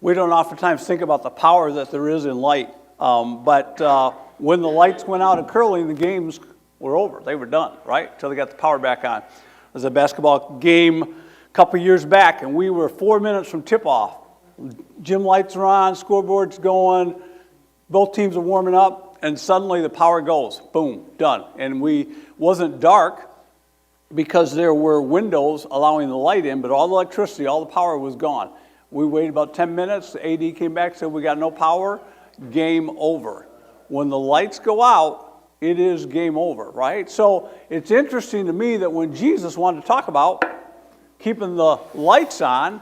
We don't oftentimes think about the power that there is in light. But when the lights went out at curling, the games were over. They were done, right? Until they got the power back on. There was a basketball game a couple years back, and we were 4 minutes from tip-off. Gym lights are on, scoreboard's going, both teams are warming up, and suddenly the power goes. Boom, done. And we wasn't dark because there were windows allowing the light in, but all the electricity, all the power was gone. We waited about 10 minutes. The AD came back, said we got no power. Game over. When the lights go out, it is game over, right? So it's interesting to me that when Jesus wanted to talk about keeping the lights on,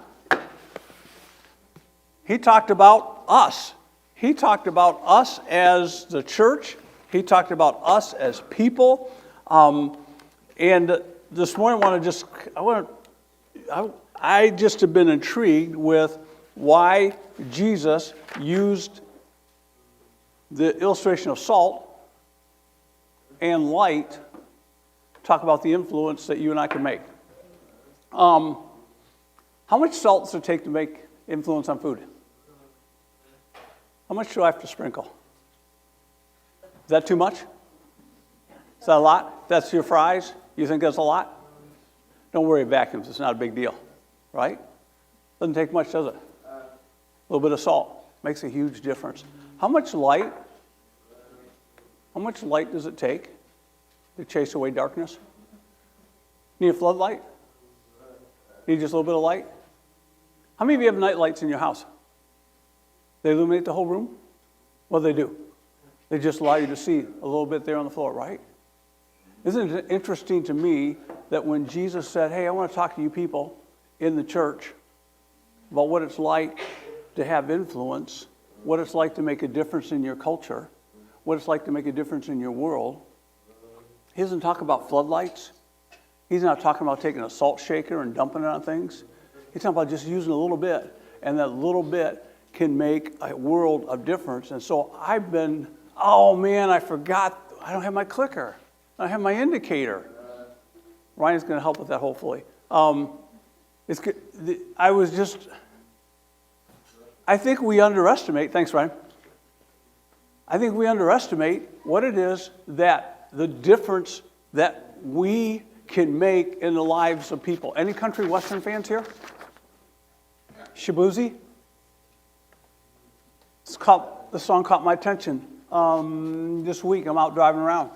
he talked about us. He talked about us as the church. He talked about us as people. And this morning I just have been intrigued with why Jesus used the illustration of salt and light to talk about the influence that you and I can make. How much salt does it take to make influence on food? How much do I have to sprinkle? Is that too much? Is that a lot? That's your fries? You think that's a lot? Don't worry, it vacuums. It's not a big deal, right? Doesn't take much, does it? A little bit of salt makes a huge difference. How much light does it take to chase away darkness? Need a floodlight? Need just a little bit of light? How many of you have night lights in your house? They illuminate the whole room? What do they do? They just allow you to see a little bit there on the floor, right? Isn't it interesting to me that when Jesus said, hey, I want to talk to you people in the church about what it's like to have influence, what it's like to make a difference in your culture, what it's like to make a difference in your world. He doesn't talk about floodlights. He's not talking about taking a salt shaker and dumping it on things. He's talking about just using a little bit, and that little bit can make a world of difference. And so I forgot, I don't have my clicker. I have my indicator. Ryan's going to help with that, hopefully. I think we underestimate, thanks, Ryan. I think we underestimate what it is that the difference that we can make in the lives of people. Any country western fans here? Shabuzi? The song caught my attention this week. I'm out driving around.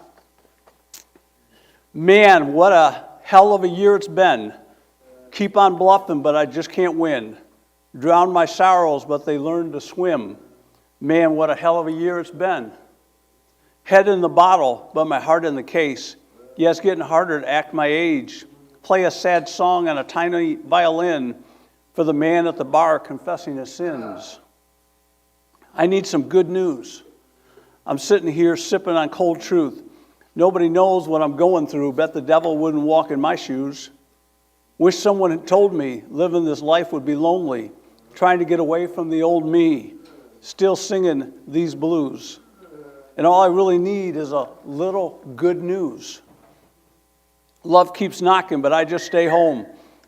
Man, what a hell of a year it's been. Keep on bluffing, but I just can't win. Drown my sorrows, but they learned to swim. Man, what a hell of a year it's been. Head in the bottle, but my heart in the case. Yeah, it's getting harder to act my age. Play a sad song on a tiny violin for the man at the bar confessing his sins. I need some good news. I'm sitting here sipping on cold truth. Nobody knows what I'm going through. Bet the devil wouldn't walk in my shoes. Wish someone had told me living this life would be lonely. Trying to get away from the old me. Still singing these blues. And all I really need is a little good news. Love keeps knocking, but I just stay home.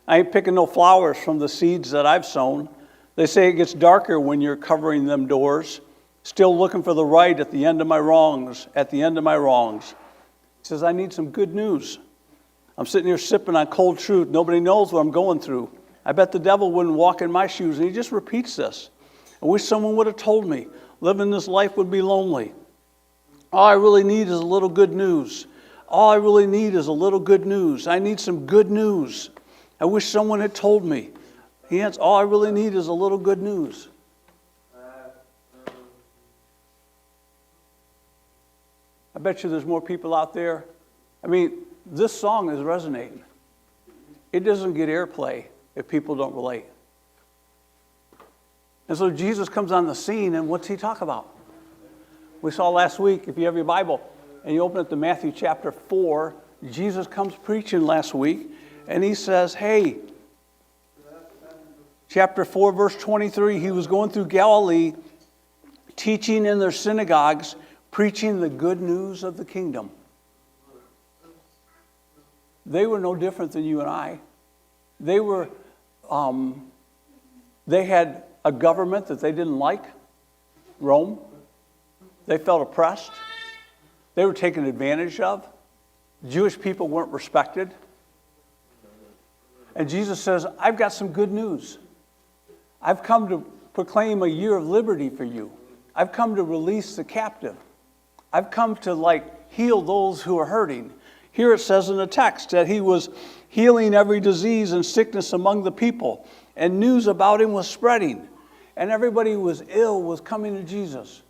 I ain't picking no flowers from the seeds that I've sown. They say it gets darker when you're covering them doors. Still looking for the right at the end of my wrongs, at the end of my wrongs. He says, I need some good news. I'm sitting here sipping on cold truth. Nobody knows what I'm going through. I bet the devil wouldn't walk in my shoes. And he just repeats this. I wish someone would have told me living this life would be lonely. All I really need is a little good news. All I really need is a little good news. I need some good news. I wish someone had told me. He answered, all I really need is a little good news. I bet you there's more people out there. I mean, this song is resonating. It doesn't get airplay if people don't relate. And so Jesus comes on the scene, and what's he talk about? We saw last week, if you have your Bible, and you open it to Matthew chapter 4, Jesus comes preaching last week, and he says, hey, chapter 4, verse 23, he was going through Galilee, teaching in their synagogues, preaching the good news of the kingdom. They were no different than you and I. They had a government that they didn't like, Rome. They felt oppressed. They were taken advantage of. Jewish people weren't respected. And Jesus says, I've got some good news. I've come to proclaim a year of liberty for you. I've come to release the captive. I've come to heal those who are hurting. Here it says in the text that he was healing every disease and sickness among the people. And news about him was spreading. And everybody who was ill was coming to Jesus.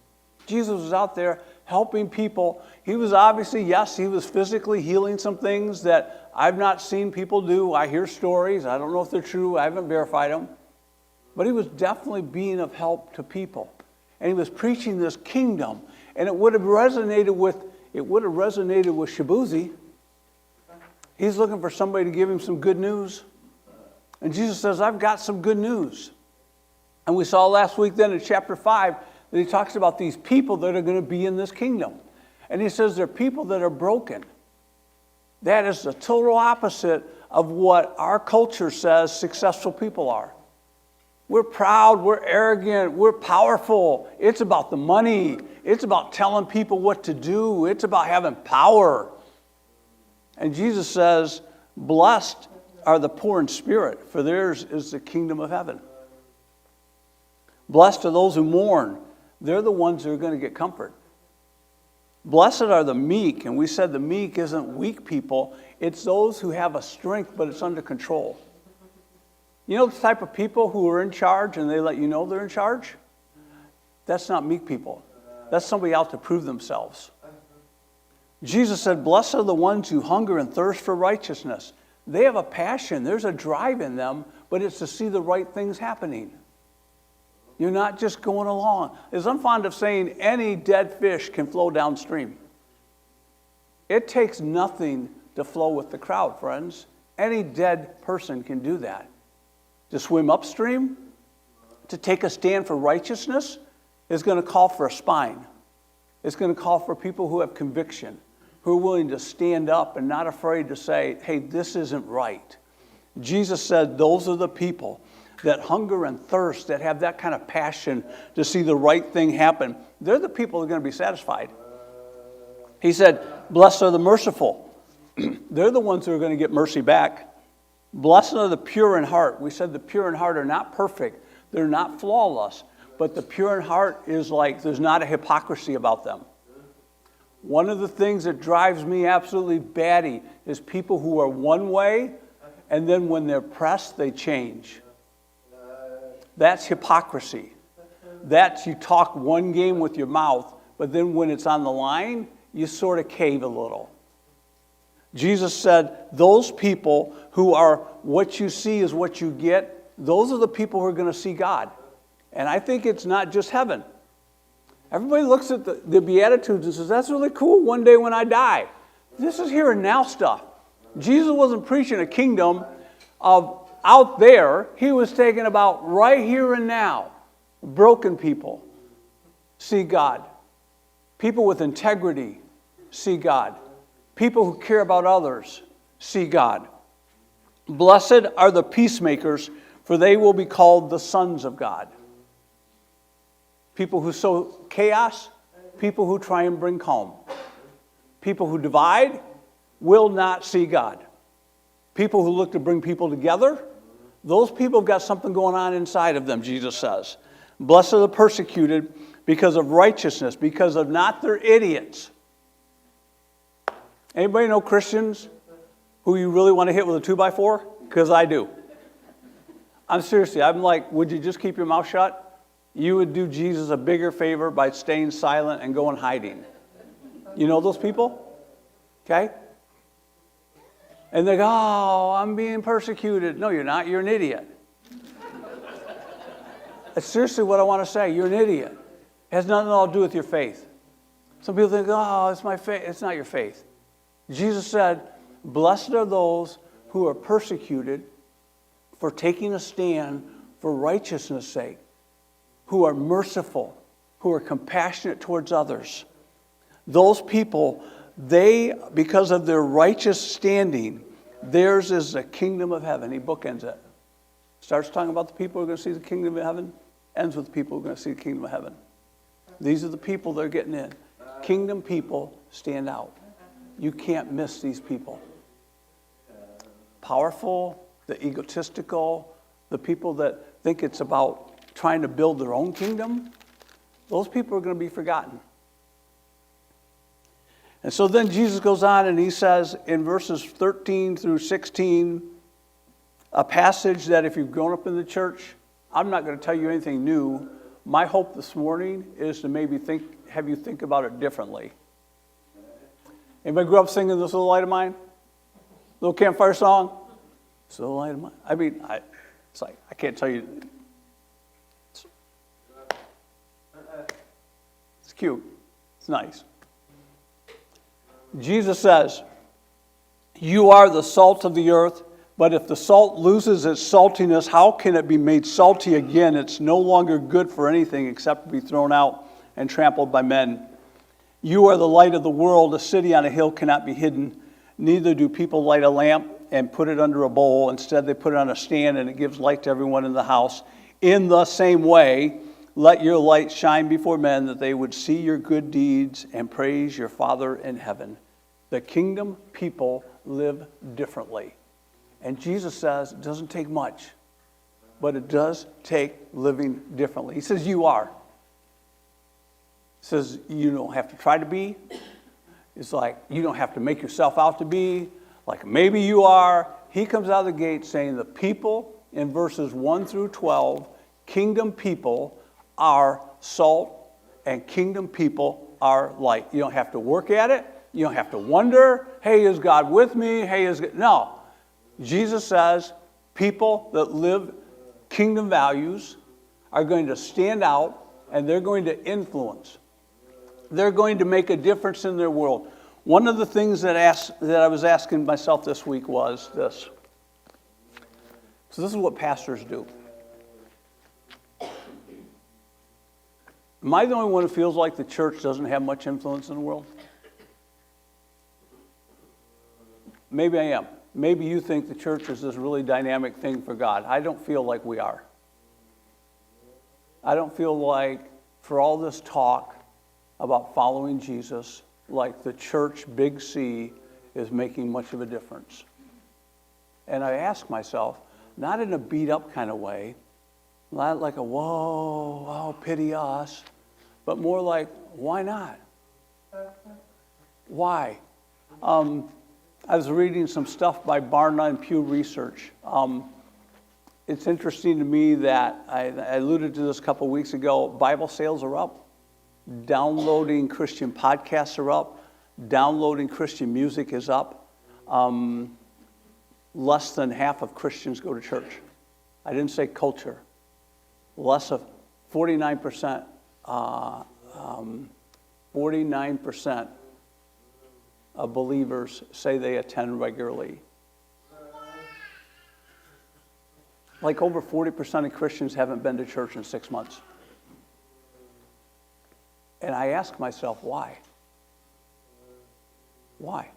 Jesus was out there helping people. He was obviously, yes, he was physically healing some things that I've not seen people do. I hear stories. I don't know if they're true. I haven't verified them. But he was definitely being of help to people. And he was preaching this kingdom. And it would have resonated with Shabuzi. He's looking for somebody to give him some good news. And Jesus says, I've got some good news. And we saw last week then in chapter 5 that he talks about these people that are going to be in this kingdom. And he says they're people that are broken. That is the total opposite of what our culture says successful people are. We're proud, we're arrogant, we're powerful. It's about the money. It's about telling people what to do. It's about having power. And Jesus says, blessed are the poor in spirit, for theirs is the kingdom of heaven. Blessed are those who mourn. They're the ones who are going to get comfort. Blessed are the meek, and we said the meek isn't weak people. It's those who have a strength, but it's under control. You know the type of people who are in charge and they let you know they're in charge? That's not meek people. That's somebody out to prove themselves. Jesus said, blessed are the ones who hunger and thirst for righteousness. They have a passion. There's a drive in them, but it's to see the right things happening. You're not just going along. As I'm fond of saying, any dead fish can flow downstream. It takes nothing to flow with the crowd, friends. Any dead person can do that. To swim upstream, to take a stand for righteousness, is going to call for a spine. It's going to call for people who have conviction, who are willing to stand up and not afraid to say, hey, this isn't right. Jesus said those are the people that hunger and thirst, that have that kind of passion to see the right thing happen. They're the people who are going to be satisfied. He said, blessed are the merciful. They're the ones who are going to get mercy back. Blessed are the pure in heart. We said the pure in heart are not perfect. They're not flawless. But the pure in heart is there's not a hypocrisy about them. One of the things that drives me absolutely batty is people who are one way, and then when they're pressed, they change. That's hypocrisy. That's you talk one game with your mouth, but then when it's on the line, you sort of cave a little. Jesus said, those people who are what you see is what you get, those are the people who are going to see God. And I think it's not just heaven. Everybody looks at the Beatitudes and says, that's really cool one day when I die. This is here and now stuff. Jesus wasn't preaching a kingdom of out there. He was talking about right here and now. Broken people see God. People with integrity see God. People who care about others see God. Blessed are the peacemakers, for they will be called the sons of God. People who sow chaos, people who try and bring calm. People who divide will not see God. People who look to bring people together, those people have got something going on inside of them, Jesus says. Blessed are the persecuted because of righteousness, because of not their idiots. Anybody know Christians who you really want to hit with a 2x4? Because I do. I'm like, would you just keep your mouth shut? You would do Jesus a bigger favor by staying silent and going hiding. You know those people? Okay? And they go, oh, I'm being persecuted. No, you're not. You're an idiot. That's seriously what I want to say. You're an idiot. It has nothing at all to do with your faith. Some people think, oh, it's my faith. It's not your faith. Jesus said, blessed are those who are persecuted for taking a stand for righteousness' sake, who are merciful, who are compassionate towards others. Those people, they, because of their righteous standing, theirs is the kingdom of heaven. He bookends it. Starts talking about the people who are going to see the kingdom of heaven. ends with people who are going to see the kingdom of heaven. These are the people that are getting in. Kingdom people stand out. You can't miss these people. Powerful, the egotistical, the people that think it's about trying to build their own kingdom, those people are going to be forgotten. And so then Jesus goes on and he says in verses 13 through 16, a passage that if you've grown up in the church, I'm not going to tell you anything new. My hope this morning is to maybe have you think about it differently. Anybody grew up singing this little light of mine? Little campfire song? This little light of mine. I mean, it's like, I can't tell you. It's cute. It's nice. Jesus says, you are the salt of the earth, but if the salt loses its saltiness, how can it be made salty again? It's no longer good for anything except to be thrown out and trampled by men. You are the light of the world. A city on a hill cannot be hidden. Neither do people light a lamp and put it under a bowl. Instead, they put it on a stand, and it gives light to everyone in the house. In the same way, let your light shine before men, that they would see your good deeds and praise your Father in heaven. The kingdom people live differently. And Jesus says it doesn't take much, but it does take living differently. He says you are. He says you don't have to try to be. It's like you don't have to make yourself out to be. Like maybe you are. He comes out of the gate saying the people in verses 1 through 12, kingdom people are salt and kingdom people are light. You don't have to work at it. You don't have to wonder, hey, is God with me? Hey, is God... No. Jesus says people that live kingdom values are going to stand out and they're going to influence. They're going to make a difference in their world. One of the things that I was asking myself this week was this. So this is what pastors do. Am I the only one who feels like the church doesn't have much influence in the world? Maybe I am. Maybe you think the church is this really dynamic thing for God. I don't feel like we are. I don't feel like, for all this talk about following Jesus, like the church, big C, is making much of a difference. And I ask myself, not in a beat-up kind of way, not like a, whoa, pity us, but more like, why not? Why? I was reading some stuff by Barna and Pew Research. It's interesting to me that, I alluded to this a couple weeks ago, Bible sales are up. Downloading Christian podcasts are up. Downloading Christian music is up. Less than half of Christians go to church. I didn't say culture. Less of 49%. 49% of believers say they attend regularly. Like over 40% of Christians haven't been to church in 6 months. And I ask myself, why? Why?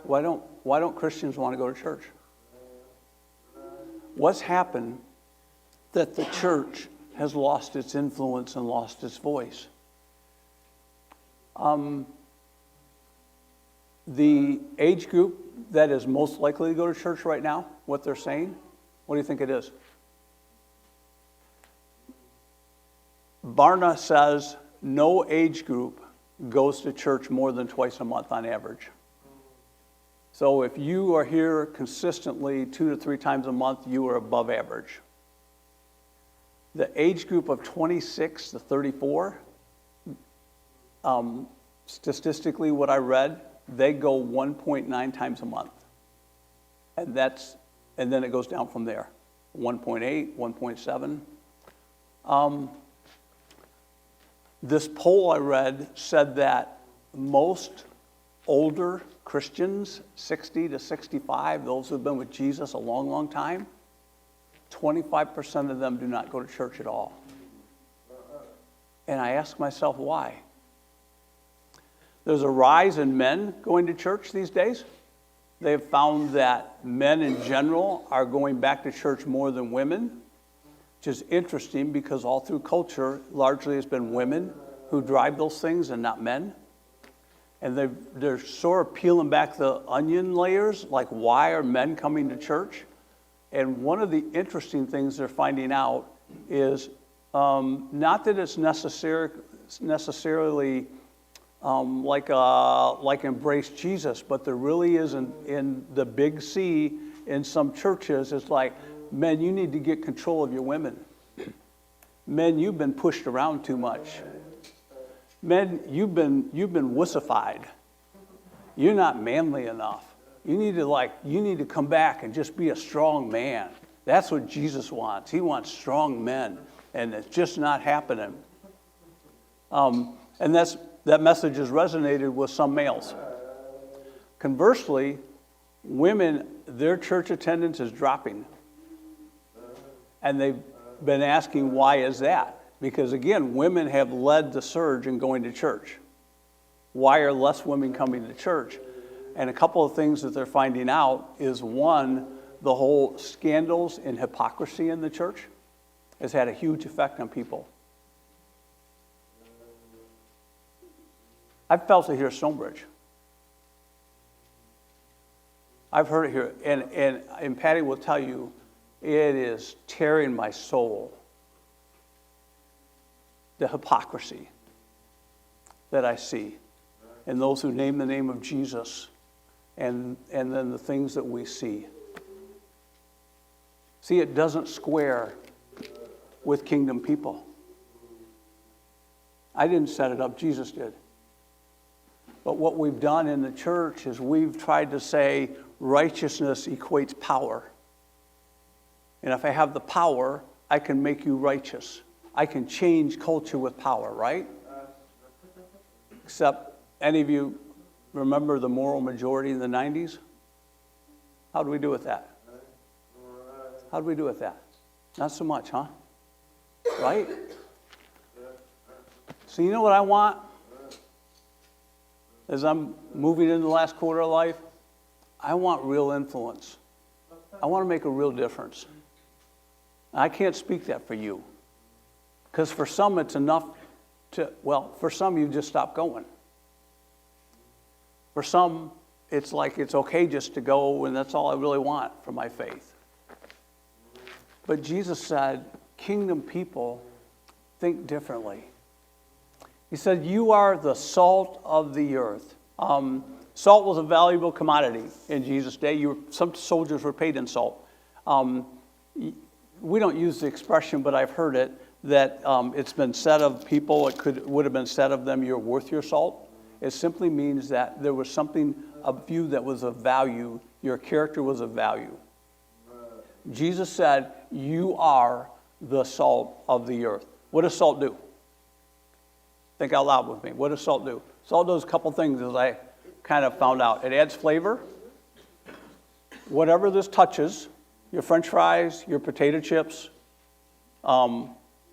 Why don't Christians want to go to church? What's happened that the church has lost its influence and lost its voice? The age group that is most likely to go to church right now, what they're saying, what do you think it is? Barna says no age group goes to church more than twice a month on average. So if you are here consistently 2 to 3 times a month, you are above average. The age group of 26 to 34, statistically what I read, they go 1.9 times a month. And then it goes down from there. 1.8, 1.7. This poll I read said that most older Christians, 60 to 65, those who have been with Jesus a long, long time, 25% of them do not go to church at all. And I ask myself, why? There's a rise in men going to church these days. They've found that men in general are going back to church more than women. which is interesting because all through culture, largely it's been women who drive those things and not men. And they're sort of peeling back the onion layers, like why are men coming to church? And one of the interesting things they're finding out is not that it's necessarily like embrace Jesus, but there really is in the big C in some churches, it's like, men, you need to get control of your women. Men, you've been pushed around too much. Men, you've been wussified. You're not manly enough. You need to come back and just be a strong man. That's what Jesus wants. He wants strong men, and it's just not happening. And that message has resonated with some males. Conversely, women, their church attendance is dropping. And they've been asking, why is that? Because again, women have led the surge in going to church. Why are less women coming to church? And a couple of things that they're finding out is, one, the whole scandals and hypocrisy in the church has had a huge effect on people. I've felt it here at Stonebridge. I've heard it here, and Patty will tell you, it is tearing my soul, the hypocrisy that I see in those who name the name of Jesus, and then the things that we see. See, it doesn't square with kingdom people. I didn't set it up, Jesus did. But what we've done in the church is we've tried to say righteousness equates power. And if I have the power, I can make you righteous. I can change culture with power, right? Except, any of you remember the moral majority in the 90s? How do we do with that? How do we do with that? Not so much, huh? Right? So you know what I want? As I'm moving into the last quarter of life, I want real influence. I want to make a real difference. I can't speak that for you. Because for some it's enough for some you just stop going. For some, it's like it's okay just to go and that's all I really want for my faith. But Jesus said, kingdom people think differently. He said, you are the salt of the earth. Salt was a valuable commodity in Jesus' day. Some soldiers were paid in salt. We don't use the expression, but I've heard it, that it's been said of people, would have been said of them, you're worth your salt. It simply means that there was something of you that was of value. Your character was of value. Jesus said, you are the salt of the earth. What does salt do? Think out loud with me. What does salt do? Salt does a couple things, as I kind of found out. It adds flavor. Whatever this touches, your French fries, your potato chips,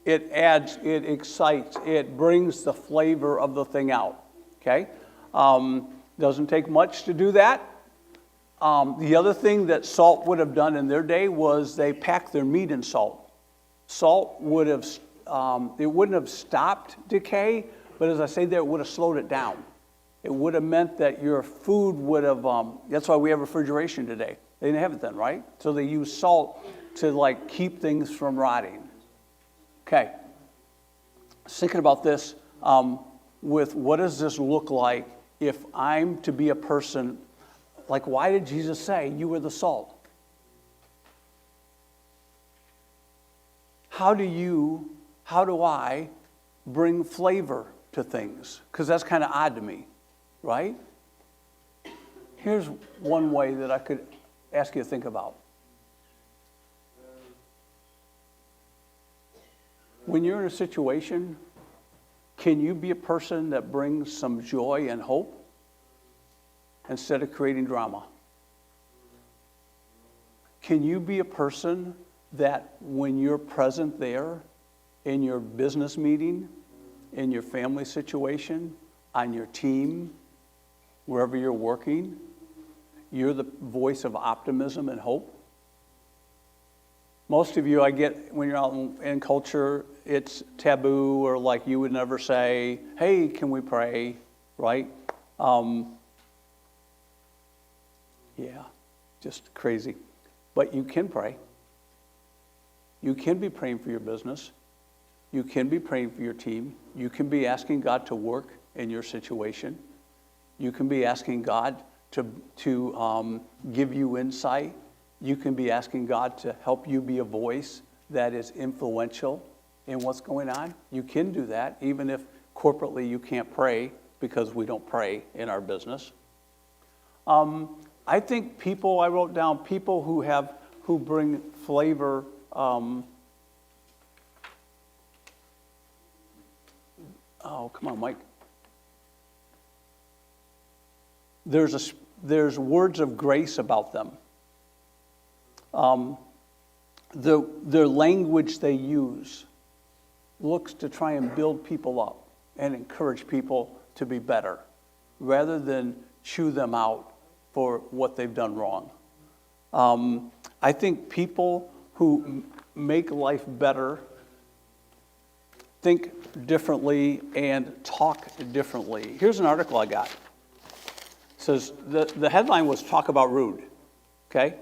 it adds, it excites, it brings the flavor of the thing out. Okay? Doesn't take much to do that. The other thing that salt would have done in their day was they packed their meat in salt. Salt would have, it wouldn't have stopped decay, but as I say there, it would have slowed it down. It would have meant that your food would have, that's why we have refrigeration today. They didn't have it then, right? So they used salt to keep things from rotting. Okay. I was thinking about this with what does this look like if I'm to be a person, why did Jesus say you were the salt? How do I bring flavor to things? Because that's kind of odd to me, right? Here's one way that I could ask you to think about. When you're in a situation, can you be a person that brings some joy and hope instead of creating drama? Can you be a person that when you're present there in your business meeting, in your family situation, on your team, wherever you're working, you're the voice of optimism and hope? Most of you, I get, when you're out in culture, it's taboo, or like you would never say, hey, can we pray, right? Yeah, just crazy. But you can pray. You can be praying for your business. You can be praying for your team. You can be asking God to work in your situation. You can be asking God to give you insight. You can be asking God to help you be a voice that is influential in what's going on. You can do that, even if corporately you can't pray, because we don't pray in our business. I think people, I wrote down people who bring flavor. Oh, come on, Mike. There's words of grace about them. Their language they use looks to try and build people up and encourage people to be better, rather than chew them out for what they've done wrong. I think people who make life better think differently and talk differently. Here's an article I got. It says, the headline was Talk About Rude, okay?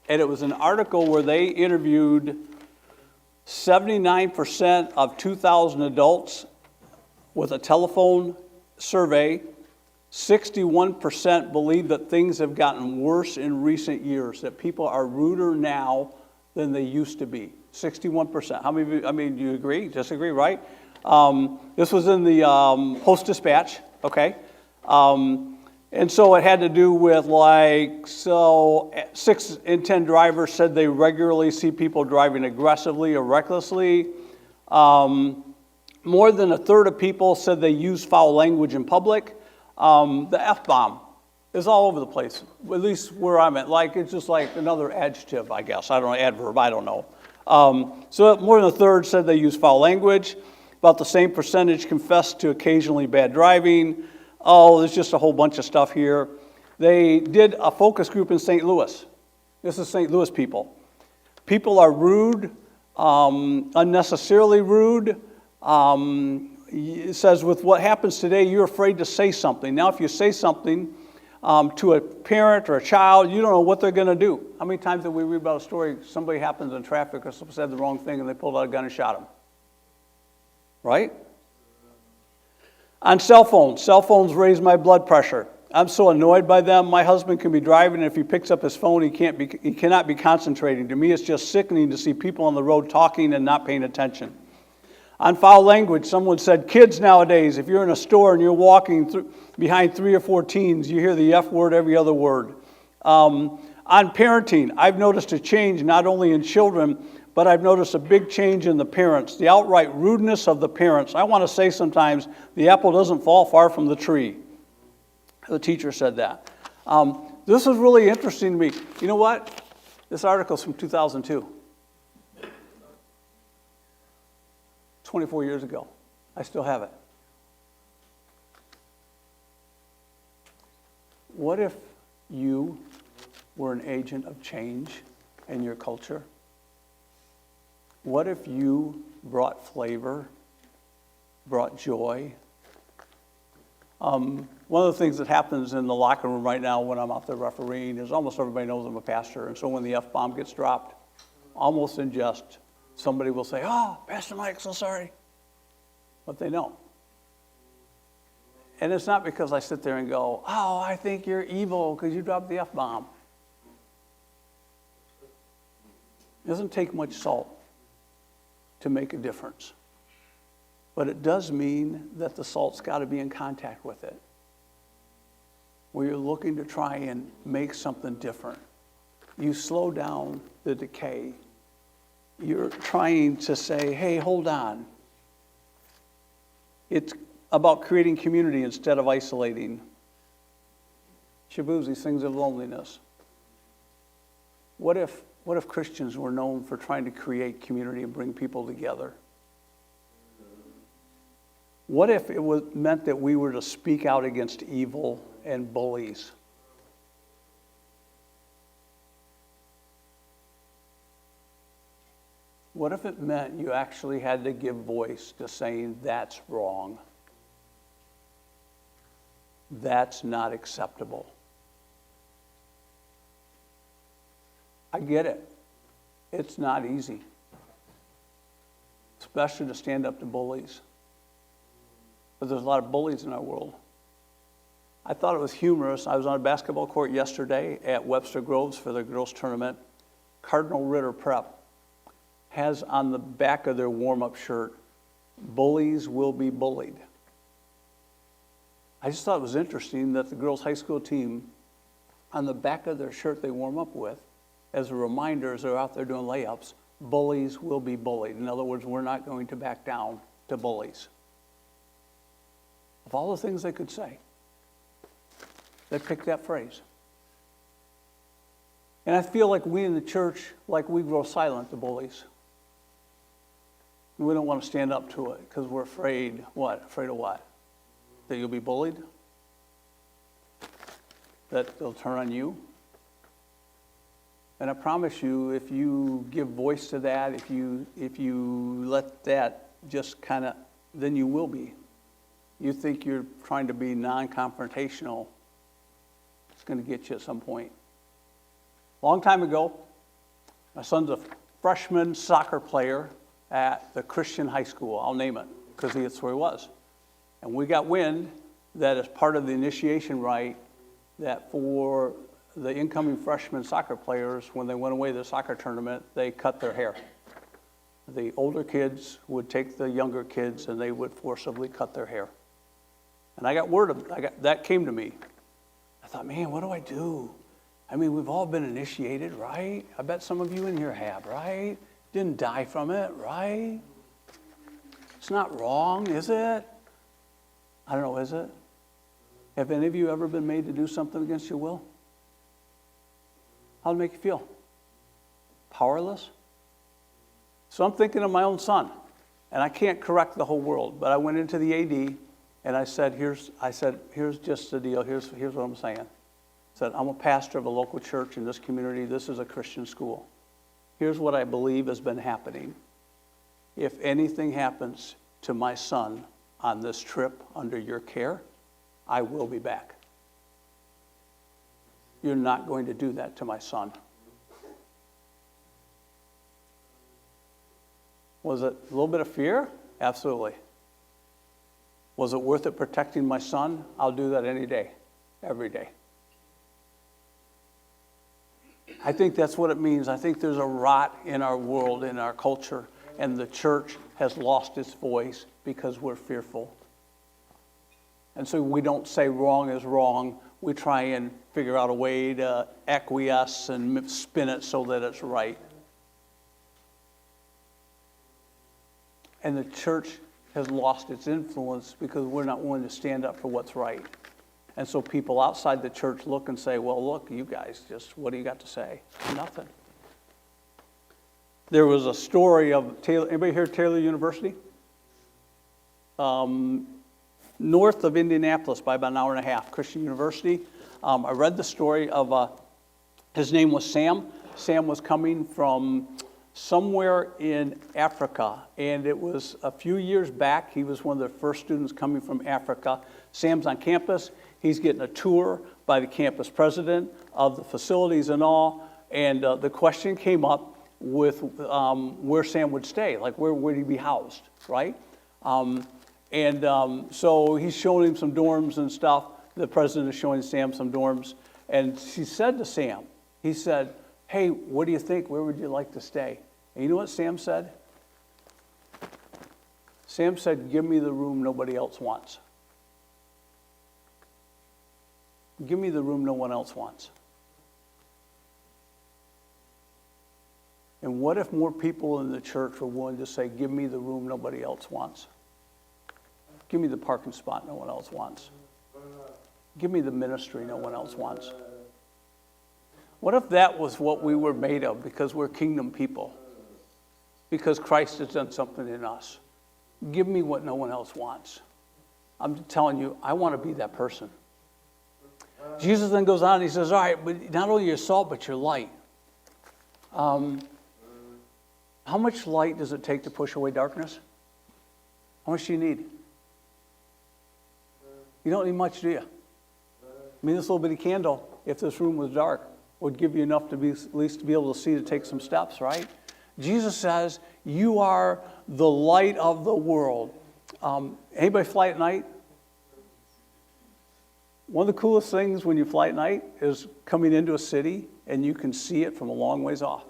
And it was an article where they interviewed 79% of 2,000 adults with a telephone survey. 61% believe that things have gotten worse in recent years, that people are ruder now than they used to be. 61%. How many of you, do you agree? Disagree, right? This was in the Post-Dispatch, okay? And so it had to do with 6 in 10 drivers said they regularly see people driving aggressively or recklessly. More than a third of people said they use foul language in public. The F-bomb is all over the place, at least where I'm at. Like, it's just like another adjective, I guess. I don't know, adverb, I don't know. So more than a third said they use foul language. About the same percentage confessed to occasionally bad driving. Oh, there's just a whole bunch of stuff here. They did a focus group in St. Louis. This is St. Louis people. People are rude, unnecessarily rude. It says, with what happens today, you're afraid to say something. Now, if you say something to a parent or a child, you don't know what they're going to do. How many times have we read about a story, somebody happens in traffic or someone said the wrong thing and they pulled out a gun and shot him? Right? On cell phones raise my blood pressure. I'm so annoyed by them. My husband can be driving, and if he picks up his phone, he cannot be concentrating. To me, it's just sickening to see people on the road talking and not paying attention. On foul language, someone said, kids nowadays, if you're in a store and you're walking behind 3 or 4 teens, you hear the F word every other word. On parenting, I've noticed a change not only in children, but I've noticed a big change in the parents, the outright rudeness of the parents. I want to say sometimes the apple doesn't fall far from the tree. The teacher said that. This was really interesting to me. You know what? This article's from 2002. 24 years ago. I still have it. What if you were an agent of change in your culture? What if you brought flavor, brought joy? One of the things that happens in the locker room right now when I'm out there refereeing is almost everybody knows I'm a pastor. And so when the F-bomb gets dropped, almost in jest, somebody will say, oh, Pastor Mike, so sorry. But they know. And it's not because I sit there and go, oh, I think you're evil because you dropped the F-bomb. It doesn't take much salt to make a difference. But it does mean that the salt's got to be in contact with it. Where you're looking to try and make something different. You slow down the decay. You're trying to say, hey, hold on. It's about creating community instead of isolating. Shabuzi sings of loneliness. What if Christians were known for trying to create community and bring people together? What if it meant that we were to speak out against evil and bullies? What if it meant you actually had to give voice to saying that's wrong? That's not acceptable. I get it. It's not easy, especially to stand up to bullies. But there's a lot of bullies in our world. I thought it was humorous. I was on a basketball court yesterday at Webster Groves for the girls' tournament. Cardinal Ritter Prep has on the back of their warm-up shirt, "Bullies will be bullied." I just thought it was interesting that the girls' high school team, on the back of their shirt they warm up with, as a reminder as they're out there doing layups, bullies will be bullied. In other words, we're not going to back down to bullies. Of all the things they could say, they picked that phrase. And I feel like we in the church, like we grow silent to bullies. We don't want to stand up to it because we're afraid. What? Afraid of what? That you'll be bullied? That they'll turn on you? And I promise you, if you give voice to that, if you let that just kind of, then you will be. You think you're trying to be non-confrontational, it's going to get you at some point. A long time ago, my son's a freshman soccer player at the Christian high school. I'll name it, because that's where he was. And we got wind that as part of the initiation rite, that for the incoming freshman soccer players, when they went away to the soccer tournament, they cut their hair. The older kids would take the younger kids and they would forcibly cut their hair. And I got word of it. That came to me. I thought, man, what do I do? I mean, we've all been initiated, right? I bet some of you in here have, right? Didn't die from it, right? It's not wrong, is it? I don't know, is it? Have any of you ever been made to do something against your will? How'd it make you feel? Powerless? So I'm thinking of my own son, and I can't correct the whole world, but I went into the AD, and I said, here's just the deal. Here's what I'm saying. I said, I'm a pastor of a local church in this community. This is a Christian school. Here's what I believe has been happening. If anything happens to my son on this trip under your care, I will be back. You're not going to do that to my son. Was it a little bit of fear? Absolutely. Was it worth it protecting my son? I'll do that any day, every day. I think that's what it means. I think there's a rot in our world, in our culture, and the church has lost its voice because we're fearful. And so we don't say wrong is wrong. We try and figure out a way to acquiesce and spin it so that it's right. And the church has lost its influence because we're not willing to stand up for what's right. And so people outside the church look and say, well, look, you guys, just what do you got to say? Nothing. There was a story of Taylor. Anybody hear Taylor University? North of Indianapolis by about an hour and a half, Christian University. I read the story of, his name was Sam. Sam was coming from somewhere in Africa, and it was a few years back. He was one of the first students coming from Africa. Sam's on campus. He's getting a tour by the campus president of the facilities and all, and the question came up with where Sam would stay, like where would he be housed, right? So he's showing him some dorms and stuff. The president is showing Sam some dorms. And she said to Sam, he said, hey, what do you think? Where would you like to stay? And you know what Sam said? Sam said, give me the room nobody else wants. Give me the room no one else wants. And what if more people in the church were willing to say, give me the room nobody else wants? Give me the parking spot no one else wants. Give me the ministry no one else wants. What if that was what we were made of because we're kingdom people? Because Christ has done something in us. Give me what no one else wants. I'm telling you, I want to be that person. Jesus then goes on and he says, all right, but not only you're salt, but you're light. How much light does it take to push away darkness? How much do you need? You don't need much, do you? I mean, this little bitty candle, if this room was dark, would give you enough to be at least to be able to see, to take some steps, right? Jesus says, you are the light of the world. Anybody fly at night? One of the coolest things when you fly at night is coming into a city and you can see it from a long ways off.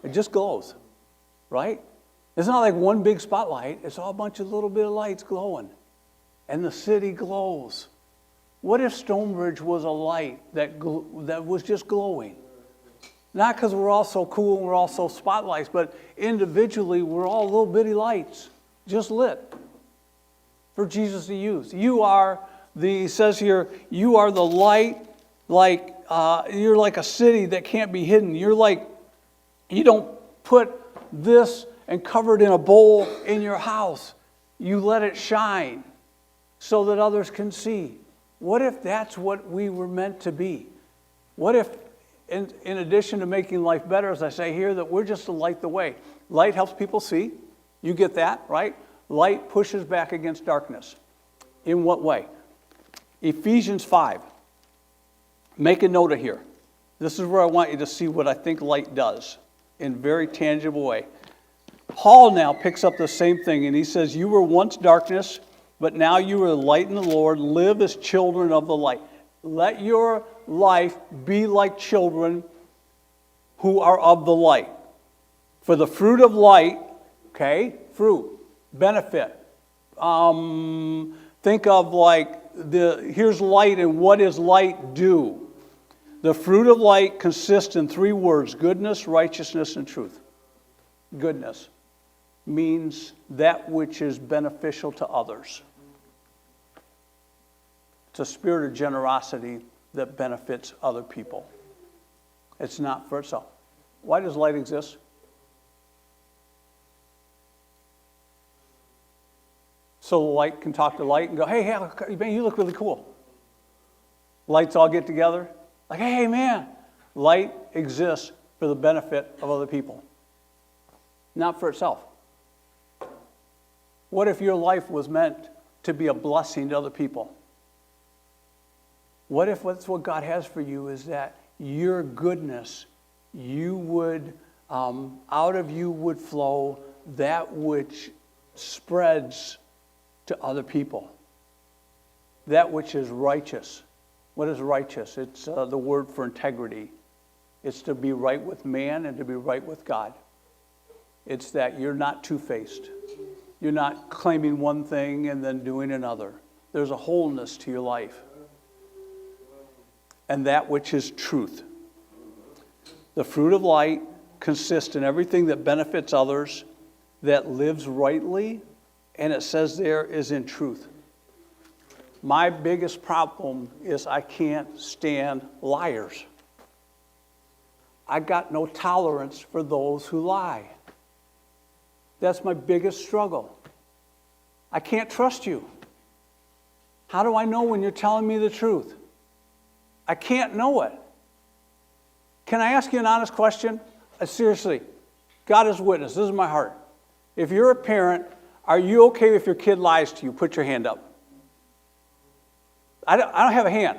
It just glows, right? It's not like one big spotlight. It's all a bunch of little bit of lights glowing. And the city glows. What if Stonebridge was a light that was just glowing? Not because we're all so cool and we're all so spotlights, but individually we're all little bitty lights, just lit for Jesus to use. You are he says here, you are the light, like you're like a city that can't be hidden. You're like, you don't put this and cover it in a bowl in your house. You let it shine so that others can see. What if that's what we were meant to be? What if, in addition to making life better, as I say here, that we're just to light the way. Light helps people see. You get that, right? Light pushes back against darkness. In what way? Ephesians 5. Make a note of here. This is where I want you to see what I think light does in a very tangible way. Paul now picks up the same thing, and he says, you were once darkness, but now you are light in the Lord. Live as children of the light. Let your life be like children who are of the light. For the fruit of light, okay, fruit, benefit. Think of like, here's light, and what does light do? The fruit of light consists in 3 words: goodness, righteousness, and truth. Goodness means that which is beneficial to others. It's a spirit of generosity that benefits other people. It's not for itself. Why does light exist? So the light can talk to light and go, hey, man, you look really cool. Lights all get together. Like, hey, man. Light exists for the benefit of other people, not for itself. What if your life was meant to be a blessing to other people? What if that's what God has for you, is that your goodness, you would, out of you would flow that which spreads to other people. That which is righteous. What is righteous? It's the word for integrity. It's to be right with man and to be right with God. It's that you're not two-faced. You're not claiming one thing and then doing another. There's a wholeness to your life. And that which is truth. The fruit of light consists in everything that benefits others, that lives rightly, and it says there is in truth. My biggest problem is I can't stand liars. I got no tolerance for those who lie. That's my biggest struggle. I can't trust you. How do I know when you're telling me the truth? I can't know it. Can I ask you an honest question? Seriously, God is witness. This is my heart. If you're a parent, are you okay if your kid lies to you? Put your hand up. I don't have a hand.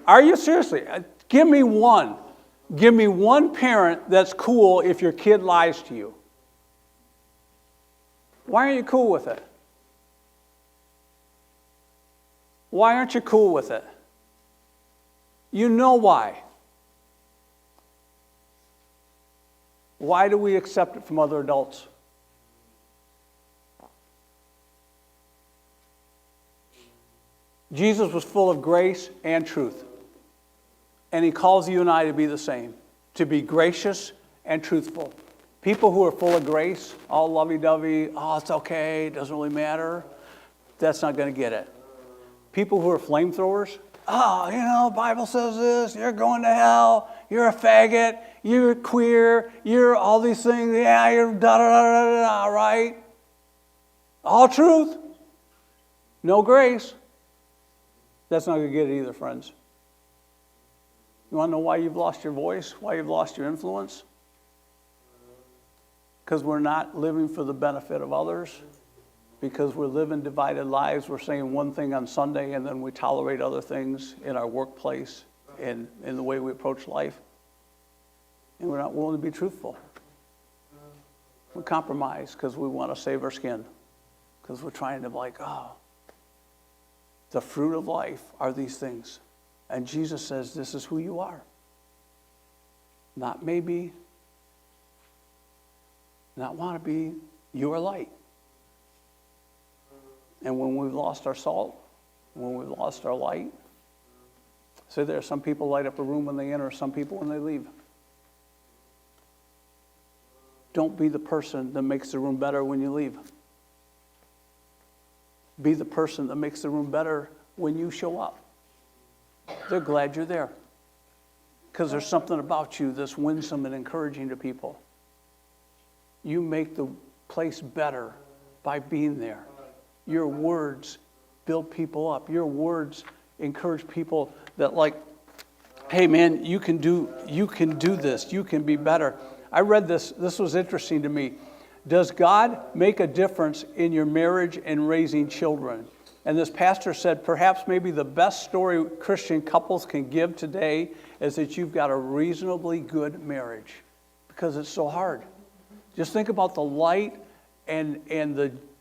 Are you seriously? Give me one. Give me one parent that's cool if your kid lies to you. Why aren't you cool with it? Why aren't you cool with it? You know why. Why do we accept it from other adults? Jesus was full of grace and truth. And he calls you and I to be the same, to be gracious and truthful. People who are full of grace, all lovey-dovey, oh, it's okay, it doesn't really matter, that's not going to get it. People who are flamethrowers, oh, the Bible says this, you're going to hell, you're a faggot, you're queer, you're all these things, yeah, you're da-da-da-da-da, right? All truth, no grace. That's not going to get it either, friends. You want to know why you've lost your voice, why you've lost your influence? because we're not living for the benefit of others, because we're living divided lives. We're saying one thing on Sunday and then we tolerate other things in our workplace and in the way we approach life. And we're not willing to be truthful. We compromise because we want to save our skin, because we're trying to the fruit of life are these things. And Jesus says, this is who you are. Not maybe, not want to be, you are light. And when we've lost our salt, when we've lost our light, so there are some people light up a room when they enter, some people when they leave. Don't be the person that makes the room better when you leave. Be the person that makes the room better when you show up. They're glad you're there, because there's something about you that's winsome and encouraging to people. You make the place better by being there. Your words build people up. Your words encourage people that hey man, you can do this. You can be better. I read this. This was interesting to me. Does God make a difference in your marriage and raising children? And this pastor said, perhaps maybe the best story Christian couples can give today is that you've got a reasonably good marriage, because it's so hard. Just think about the light and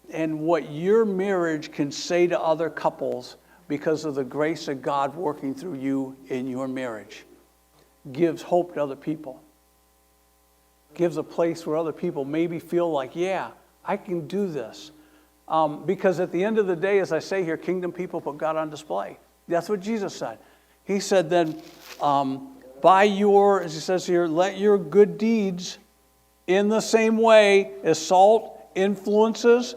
what your marriage can say to other couples because of the grace of God working through you in your marriage. Gives hope to other people. Gives a place where other people maybe feel like, yeah, I can do this. Because at the end of the day, as I say here, kingdom people put God on display. That's what Jesus said. He said then, as he says here, let your good deeds in the same way as salt influences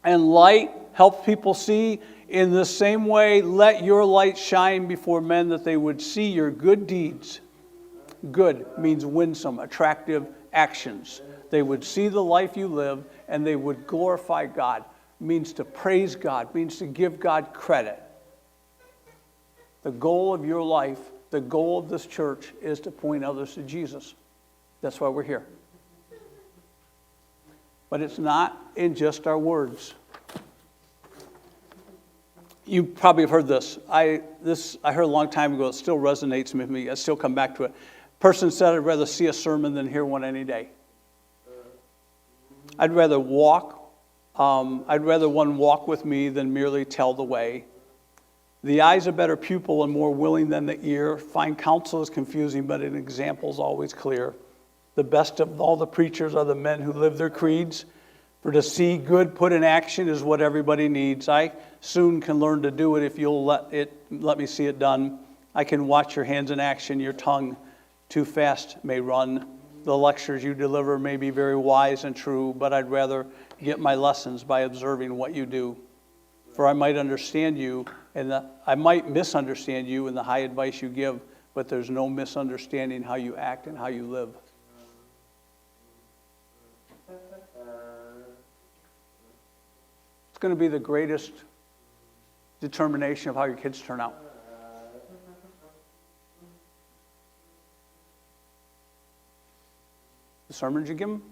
and light helps people see, in the same way, let your light shine before men that they would see your good deeds. Good means winsome, attractive actions. They would see the life you live and they would glorify God. Means to praise God, means to give God credit. The goal of your life, the goal of this church is to point others to Jesus. That's why we're here. But it's not in just our words. You probably have heard this. I heard a long time ago. It still resonates with me. I still come back to it. Person said, I'd rather see a sermon than hear one any day. I'd rather one walk with me than merely tell the way. The eye's a better pupil and more willing than the ear. Fine counsel is confusing, but an example is always clear. The best of all the preachers are the men who live their creeds. For to see good put in action is what everybody needs. I soon can learn to do it if you'll let me see it done. I can watch your hands in action, your tongue too fast may run. The lectures you deliver may be very wise and true, but I'd rather get my lessons by observing what you do. For I might understand you, and I might misunderstand you in the high advice you give, but there's no misunderstanding how you act and how you live. It's going to be the greatest determination of how your kids turn out. The sermons you give them,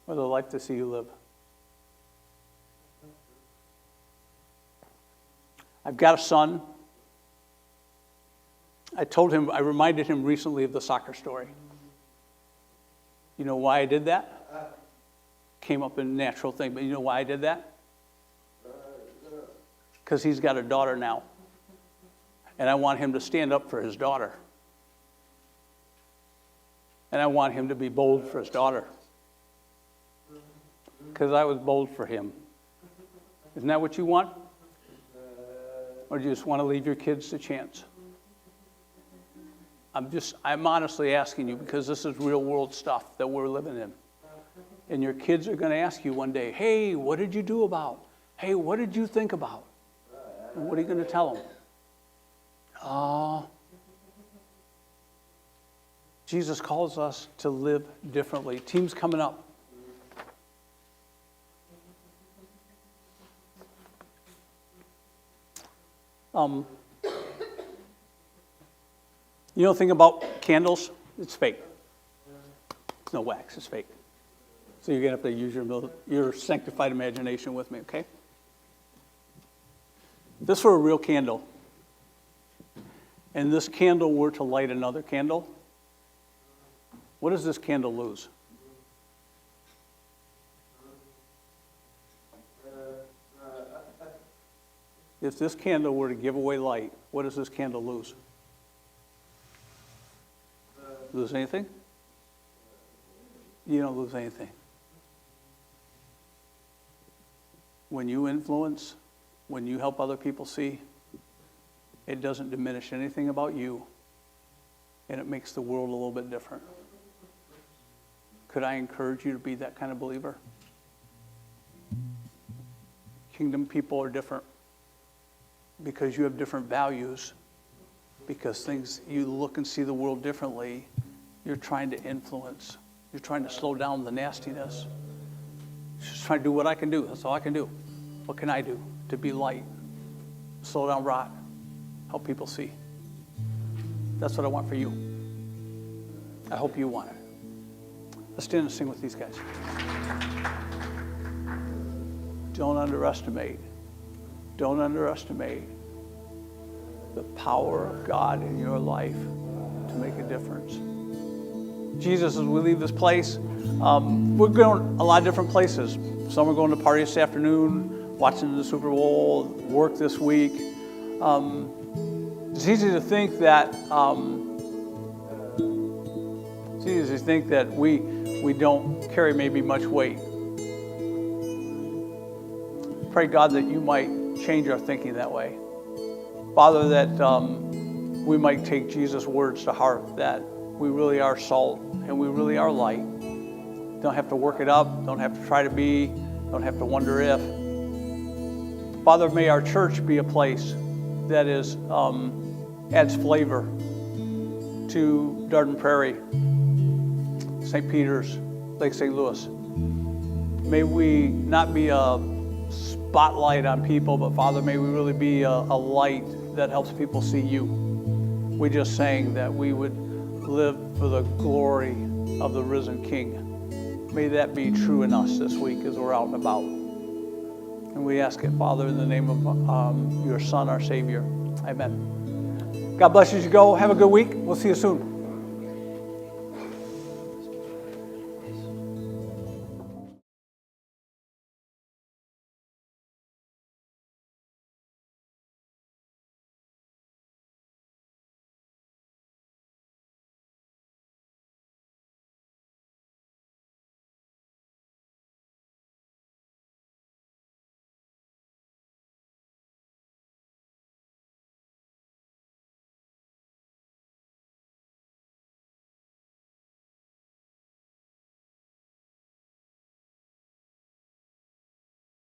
or the life they see you live. I've got a son. I reminded him recently of the soccer story. You know why I did that? Came up in a natural thing, but you know why I did that? Because he's got a daughter now. And I want him to stand up for his daughter. And I want him to be bold for his daughter. Because I was bold for him. Isn't that what you want? Or do you just want to leave your kids to chance? I'm honestly asking you, because this is real world stuff that we're living in. And your kids are going to ask you one day, hey, what did you do about? Hey, what did you think about? And what are you going to tell them? Jesus calls us to live differently. Team's coming up. You know the thing about candles? It's fake. It's no wax, it's fake. So you're going to have to use your sanctified imagination with me, okay? If this were a real candle, and this candle were to light another candle, what does this candle lose? If this candle were to give away light, what does this candle lose? Lose anything? You don't lose anything. When you influence, when you help other people see, it doesn't diminish anything about you, and it makes the world a little bit different. Could I encourage you to be that kind of believer? Kingdom people are different because you have different values, because you look and see the world differently. You're trying to influence. You're trying to slow down the nastiness. Just trying to do what I can do. That's all I can do. What can I do to be light? Slow down rot. Help people see. That's what I want for you. I hope you want it. Let's stand and sing with these guys. Don't underestimate the power of God in your life to make a difference. Jesus, as we leave this place, we're going a lot of different places. Some are going to party this afternoon, watching the Super Bowl, work this week. It's easy to think that we don't carry maybe much weight. Pray, God, that you might change our thinking that way. Father, that we might take Jesus' words to heart, that we really are salt and we really are light. Don't have to work it up, don't have to try to be, don't have to wonder if. Father, may our church be a place that is adds flavor to Darden Prairie, St. Peter's, Lake St. Louis. May we not be a spotlight on people, but Father, may we really be a light that helps people see you. We just sang that we would live for the glory of the risen King. May that be true in us this week as we're out and about. And we ask it, Father, in the name of your Son, our Savior. Amen. God bless you as you go. Have a good week. We'll see you soon.